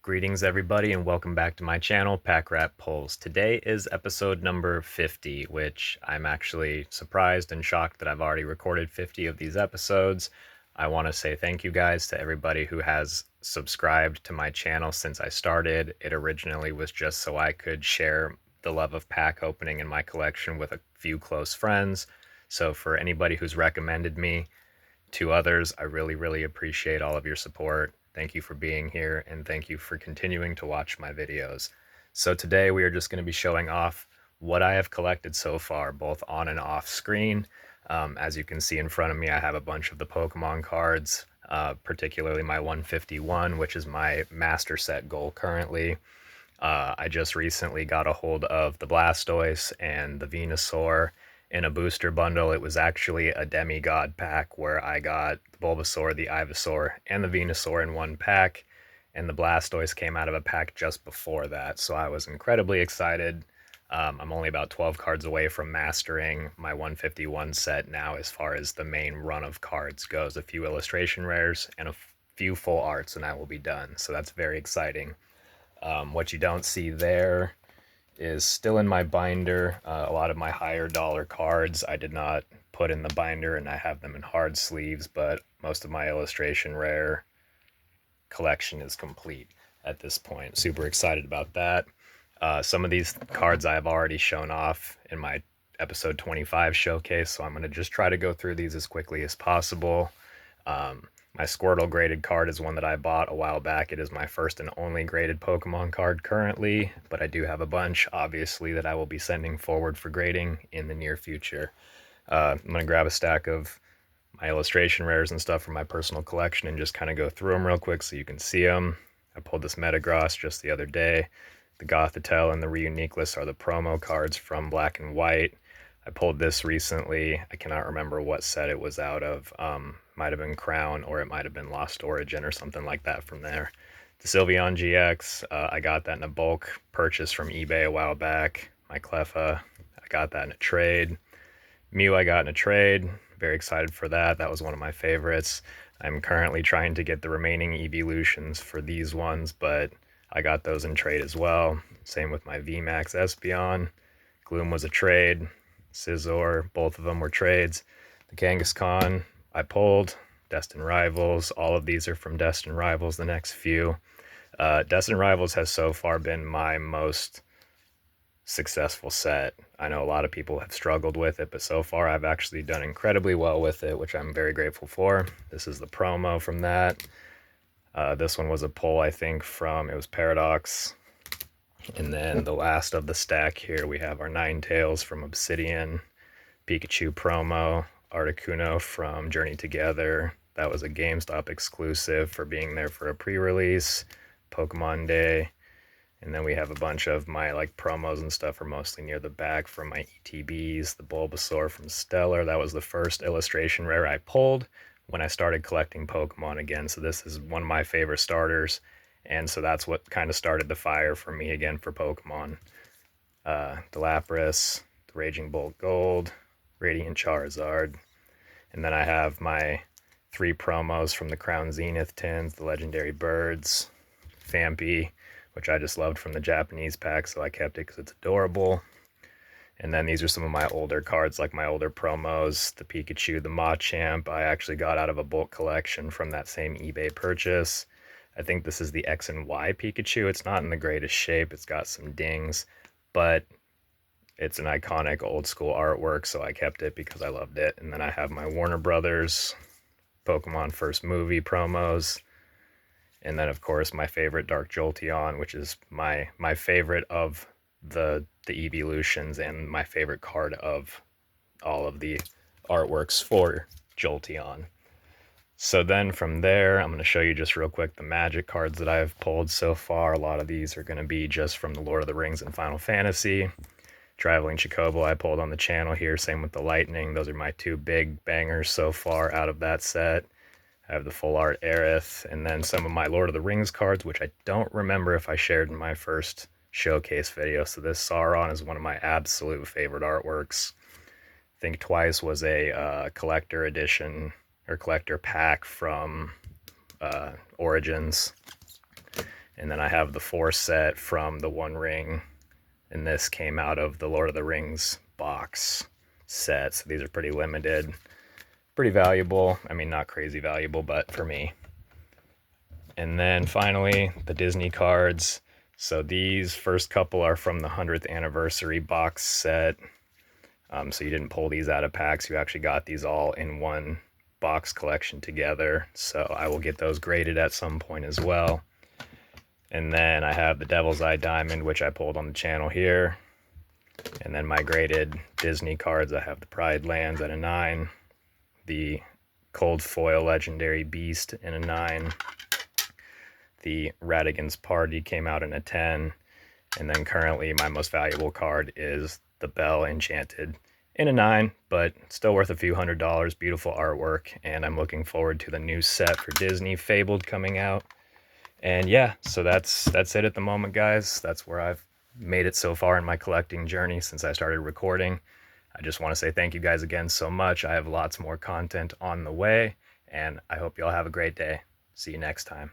Greetings everybody and welcome back to my channel, Pack Rat Pulls. Today is episode number 50, which I'm actually surprised and shocked that I've already recorded 50 of these episodes. I want to say thank you guys to everybody who has subscribed to my channel since I started. It originally was just so I could share the love of pack opening in my collection with a few close friends. So for anybody who's recommended me to others, I really appreciate all of your support. Thank you for being here, and thank you for continuing to watch my videos. So today we are just going to be showing off what I have collected so far, both on and off screen. As you can see in front of me, I have a bunch of the Pokemon cards, particularly my 151, which is my master set goal currently. I just recently got a hold of the Blastoise and the Venusaur in a booster bundle. It was actually a demigod pack where I got the Bulbasaur, the Ivysaur, and the Venusaur in one pack, and the Blastoise came out of a pack just before that, so I was incredibly excited. I'm only about 12 cards away from mastering my 151 set now as far as the main run of cards goes. A few illustration rares and a few full arts and I will be done, so that's very exciting. What you don't see there is still in my binder. A lot of my higher dollar cards I did not put in the binder and I have them in hard sleeves, but most of my illustration rare collection is complete at this point. Super excited about that. Some of these cards I have already shown off in my episode 25 showcase, so I'm going to just try to go through these as quickly as possible. My Squirtle graded card is one that I bought a while back. It is my first and only graded Pokemon card currently, but I do have a bunch, obviously, that I will be sending forward for grading in the near future. I'm going to grab a stack of my illustration rares and stuff from my personal collection and just kind of go through them real quick so you can see them. I pulled this Metagross just the other day. The Gothitelle and the Reuniqueless are the promo cards from Black and White. I pulled this recently. I cannot remember what set it was out of. Might have been Crown or it might have been Lost Origin or something like that from there. The Sylveon GX, I got that in a bulk purchase from eBay a while back. My Cleffa, I got that in a trade. Mew I got in a trade. Very excited for that. That was one of my favorites. I'm currently trying to get the remaining evolutions for these ones, but I got those in trade as well. Same with my VMAX Espeon. Gloom was a trade. Scizor, both of them were trades. The Kangaskhan I pulled. Destined Rivals, all of these are from Destined Rivals, the next few. Destined Rivals has so far been my most successful set. I know a lot of people have struggled with it, but so far I've actually done incredibly well with it, which I'm very grateful for. This is the promo from that. This one was a pull, I think, from, it was Paradox. And then the last of the stack here, we have our Ninetales from Obsidian, Pikachu promo, Articuno from Journey Together. That was a GameStop exclusive for being there for a pre-release, Pokemon Day. And then we have a bunch of my promos and stuff are mostly near the back from my ETBs, the Bulbasaur from Stellar. That was the first illustration rare I pulled when I started collecting Pokemon again. So this is one of my favorite starters. And so that's what kind of started the fire for me again for Pokemon. The Lapras, the Raging Bolt Gold, Radiant Charizard. And then I have my 3 promos from the Crown Zenith tins, the Legendary Birds, Phanpy, which I just loved from the Japanese pack, so I kept it because it's adorable. And then these are some of my older cards, like my older promos, the Pikachu, the Machamp. I actually got out of a bulk collection from that same eBay purchase. I think this is the X and Y Pikachu. It's not in the greatest shape. It's got some dings, but it's an iconic old school artwork, so I kept it because I loved it. And then I have my Warner Brothers Pokemon First Movie promos. And then, of course, my favorite Dark Jolteon, which is my favorite of the evolutions and my favorite card of all of the artworks for Jolteon. So then from there, I'm going to show you just real quick the Magic cards that I've pulled so far. A lot of these are going to be just from the Lord of the Rings and Final Fantasy. Traveling Chocobo I pulled on the channel here, same with the Lightning. Those are my 2 big bangers so far out of that set. I have the Full Art Aerith, and then some of my Lord of the Rings cards, which I don't remember if I shared in my first showcase video. So this Sauron is one of my absolute favorite artworks. Think Twice was a collector edition or collector pack from Origins. And then I have the 4 set from the One Ring, and this came out of the Lord of the Rings box set. So these are pretty limited, pretty valuable. I mean, not crazy valuable, but for me. And then finally, the Disney cards. So these first couple are from the 100th anniversary box set. So you didn't pull these out of packs. You actually got these all in one box collection together. So I will get those graded at some point as well. And then I have the Devil's Eye Diamond, which I pulled on the channel here. And then my graded Disney cards, I have the Pride Lands at a 9, the Cold Foil Legendary Beast in a 9, the Radigan's Party came out in a 10, and then currently my most valuable card is the Belle Enchanted in a 9, but still worth a few $100, beautiful artwork, and I'm looking forward to the new set for Disney, Fabled, coming out. And yeah, so that's it at the moment, guys. That's where I've made it so far in my collecting journey since I started recording. I just want to say thank you guys again so much. I have lots more content on the way, and I hope you all have a great day. See you next time.